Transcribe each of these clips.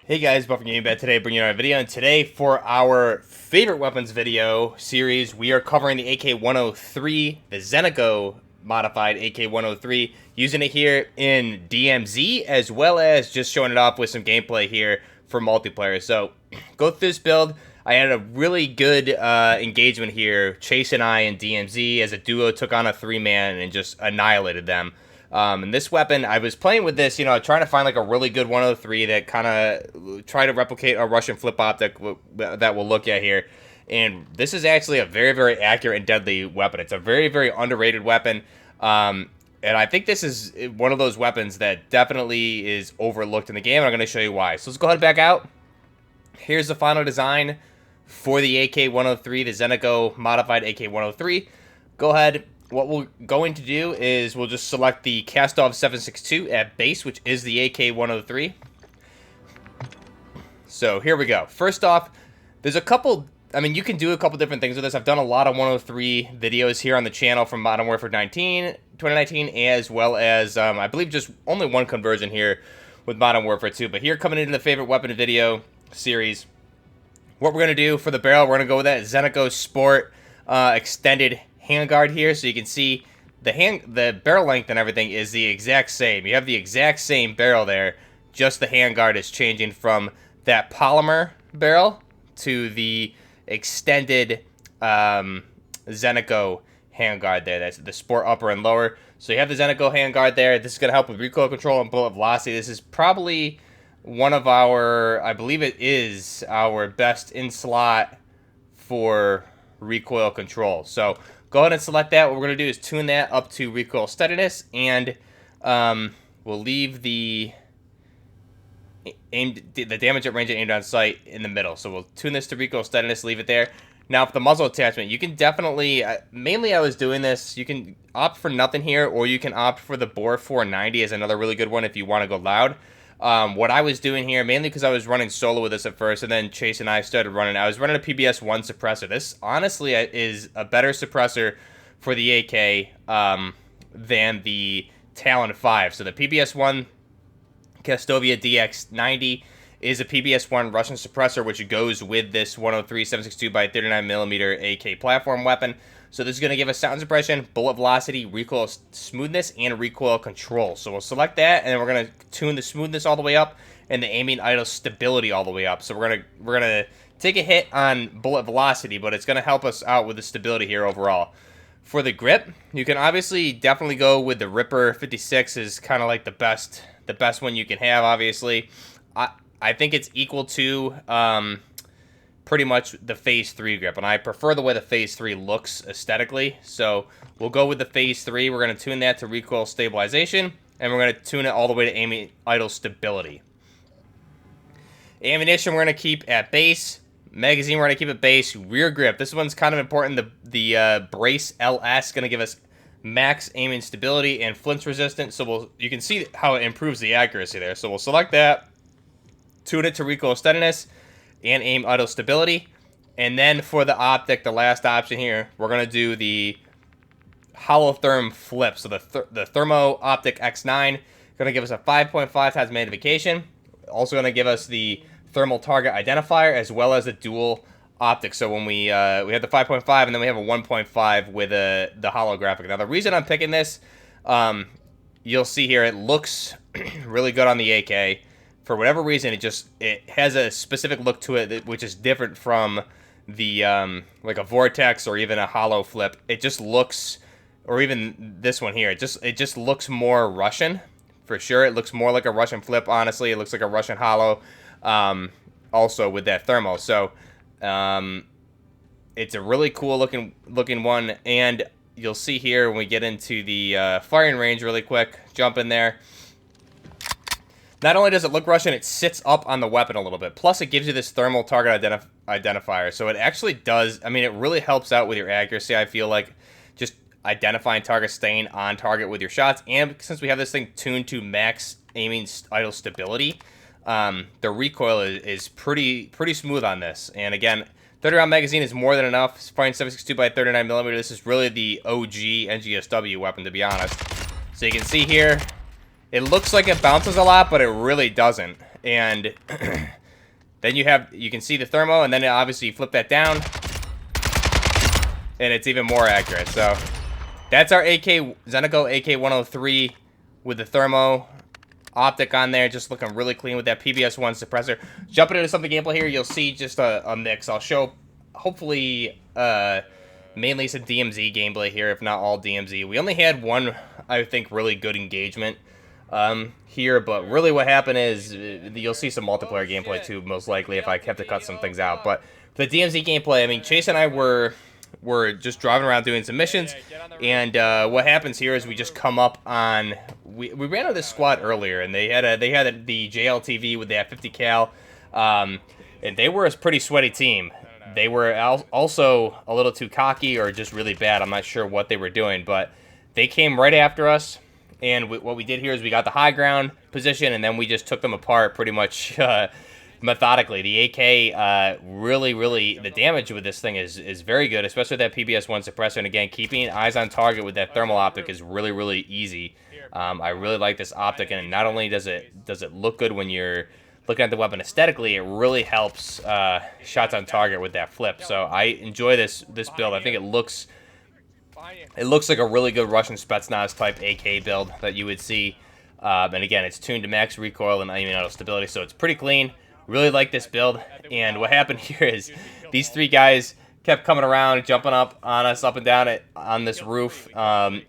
Hey guys, Buff Gaming Bed today, bringing you another video, and today for our favorite weapons video series, we are covering the AK-103, the Zenitco modified AK-103, using it here in DMZ, as well as just showing it off with some gameplay here for multiplayer. So, go through this build. I had a really good engagement here. Chase and I in DMZ as a duo took on a 3-man and just annihilated them. And this weapon, I was playing with this, trying to find like a really good 103 that kind of try to replicate a Russian flip optic that we'll look at here. And this is actually a very, very accurate and deadly weapon. It's a very, very underrated weapon. And I think this is one of those weapons that definitely is overlooked in the game. And I'm going to show you why. So let's go ahead and back out. Here's the final design for the AK-103, the Zenitco modified AK-103. Go ahead. What we're going to do is we'll just select the Kastov 762 at base, which is the AK-103. So here we go. First off, there's a couple, you can do a couple different things with this. I've done a lot of 103 videos here on the channel from Modern Warfare 2019, as well as, I believe just only one conversion here with Modern Warfare 2. But here, coming into the favorite weapon video series, what we're going to do for the barrel, we're going to go with that Zenitco Sport extended handguard here, so you can see the barrel length and everything is the exact same. You have the exact same barrel there, just the handguard is changing from that polymer barrel to the extended Zenitco handguard there. That's the Sport upper and lower. So you have the Zenitco handguard there. This is going to help with recoil control and bullet velocity. This is probably one of our, I believe it is our best in slot for recoil control. So go ahead and select that. What we're going to do is tune that up to recoil steadiness, and we'll leave the damage at range and aimed on sight in the middle. So we'll tune this to recoil steadiness, leave it there. Now for the muzzle attachment, you can definitely, mainly I was doing this, you can opt for nothing here, or you can opt for the bore 490 as another really good one if you want to go loud. What I was doing here, mainly because I was running solo with this at first, and then Chase and I started running, I was running a PBS-1 suppressor. This, honestly, is a better suppressor for the AK than the Talon 5. So the PBS-1 Kastovia DX90 is a PBS-1 Russian suppressor, which goes with this 103 7.62x39mm AK platform weapon. So this is going to give us sound suppression, bullet velocity, recoil smoothness, and recoil control. So we'll select that, and then we're going to tune the smoothness all the way up and the aiming idle stability all the way up. So we're gonna take a hit on bullet velocity, but it's going to help us out with the stability here overall. For the grip, you can obviously definitely go with the Ripper 56 is kind of like the best one you can have, obviously. I think it's equal to pretty much the Phase 3 grip, and I prefer the way the Phase 3 looks aesthetically, so we'll go with the Phase 3. We're going to tune that to recoil stabilization, and we're going to tune it all the way to aiming idle stability. Ammunition we're going to keep at base. Magazine we're going to keep at base. Rear grip, this one's kind of important. The Brace LS is going to give us max aiming stability and flinch resistance, so you can see how it improves the accuracy there. So we'll select that, tune it to recoil steadiness, and aim idle stability. And then for the optic, the last option here, we're going to do the holotherm flip. So the Thermo Optic X9 going to give us a 5.5 times magnification. Also going to give us the thermal target identifier as well as a dual optic. So when we have the 5.5 and then we have a 1.5 with the holographic. Now the reason I'm picking this, you'll see here, it looks really good on the AK. For whatever reason, it has a specific look to it which is different from the like a Vortex or even a Holo flip. It just looks, or even this one here, it just looks more Russian for sure. It looks more like a Russian flip. Honestly, it looks like a Russian Holo. Also with that thermal, so it's a really cool looking one. And you'll see here when we get into the firing range really quick, jump in there. Not only does it look Russian, it sits up on the weapon a little bit. Plus, it gives you this thermal target identifier. So it actually does, it really helps out with your accuracy, I feel like, just identifying targets, staying on target with your shots. And since we have this thing tuned to max aiming idle stability, the recoil is pretty smooth on this. And again, 30-round magazine is more than enough. It's firing 7.62x39mm. This is really the OG NGSW weapon, to be honest. So you can see here, it looks like it bounces a lot, but it really doesn't. And Then you can see the thermo, and then obviously you flip that down, and it's even more accurate. So that's our Zenitco AK-103 with the thermo optic on there, just looking really clean with that PBS-1 suppressor. Jumping into some of the gameplay here, you'll see just a mix. I'll show, hopefully, mainly some DMZ gameplay here, if not all DMZ. We only had one, I think, really good engagement here, but really what happened is you'll see some multiplayer gameplay too, most likely, if I kept to cut some things out. But the DMZ gameplay, I mean, Chase and I were just driving around doing some missions, and what happens here is we just come up on, we ran out of this squad earlier, and they had the JLTV with that 50 cal, and they were a pretty sweaty team. They were also a little too cocky or just really bad. I'm not sure what they were doing, but they came right after us. And what we did here is we got the high ground position, and then we just took them apart pretty much methodically. The AK, really, the damage with this thing is very good, especially with that PBS-1 suppressor. And again, keeping eyes on target with that thermal optic is really easy. I really like this optic, and not only does it look good when you're looking at the weapon aesthetically, it really helps shots on target with that flip. So I enjoy this build. I think it looks like a really good Russian Spetsnaz type AK build that you would see. And again, it's tuned to max recoil and aiming auto stability, so it's pretty clean. Really like this build. And what happened here is these three guys kept coming around, jumping up on us, up and down on this roof.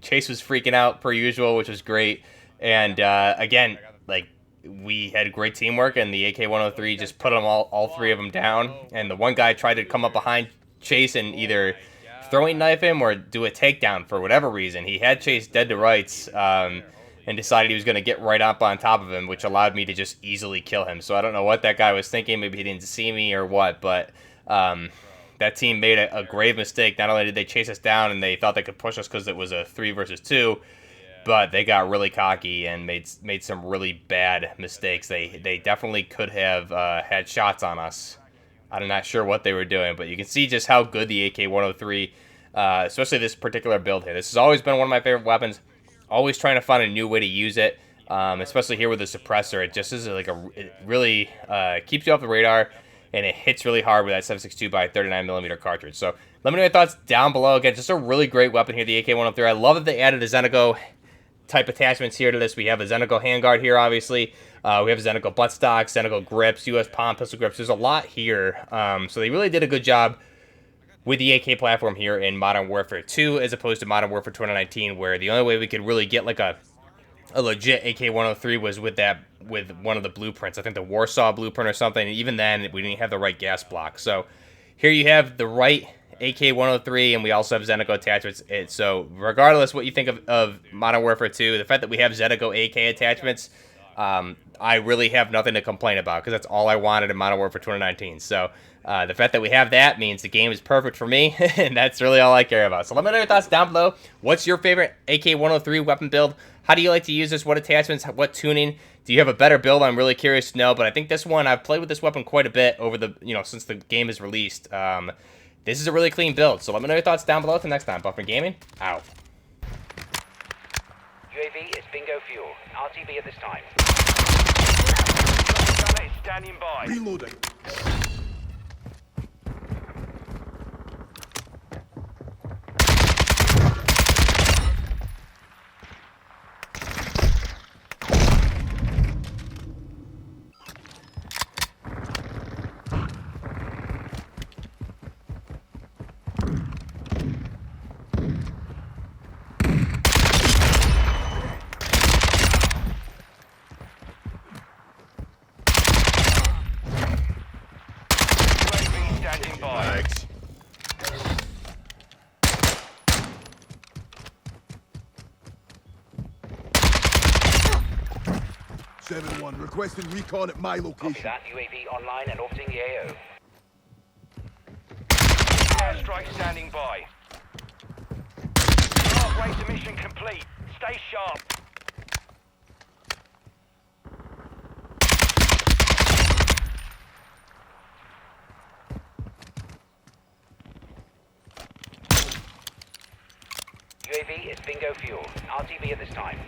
Chase was freaking out per usual, which was great. And again, like, we had great teamwork, and the AK-103 just put them all three of them down. And the one guy tried to come up behind Chase and either throwing knife him or do a takedown for whatever reason. He had Chase dead to rights, and decided he was going to get right up on top of him, which allowed me to just easily kill him. So I don't know what that guy was thinking. Maybe he didn't see me or what, but that team made a grave mistake. Not only did they chase us down and they thought they could push us because it was a 3 versus 2, but they got really cocky and made some really bad mistakes. They definitely could have had shots on us. I'm not sure what they were doing, but you can see just how good the AK-103, especially this particular build here. This has always been one of my favorite weapons. Always trying to find a new way to use it, especially here with the suppressor. It just is like it really keeps you off the radar, and it hits really hard with that 7.62 by 39mm cartridge. So let me know your thoughts down below. Again, just a really great weapon here, the AK-103. I love that they added a Zenitco type attachments here to this. We have a Zenitco handguard here, obviously. We have Zenitco buttstock, Zenitco grips, US palm pistol grips. There's a lot here. So they really did a good job with the AK platform here in Modern Warfare 2 as opposed to Modern Warfare 2019, where the only way we could really get like a legit AK-103 was with one of the blueprints. I think the Warsaw blueprint or something. And even then, we didn't have the right gas block. So here you have the right AK-103, and we also have Zenitco attachments. So regardless what you think of Modern Warfare 2, the fact that we have Zenitco AK attachments, I really have nothing to complain about, because that's all I wanted in Modern Warfare 2019. So the fact that we have that means the game is perfect for me, and that's really all I care about. So let me know your thoughts down below. What's your favorite AK-103 weapon build? How do you like to use this? What attachments? What tuning? Do you have a better build? I'm really curious to know. But I think this one, I've played with this weapon quite a bit over the, since the game is released. This is a really clean build. So let me know your thoughts down below. Till next time, Buffering Gaming, out. UAV is bingo fuel. RTB at this time. Gunner is standing by. Reloading. Standing by. Thanks. 7-1, requesting recon at my Copy location. that. UAV online and orbiting the AO. Airstrike standing by. Halfway to mission complete. Stay sharp. UAV is bingo fuel. RTB at this time.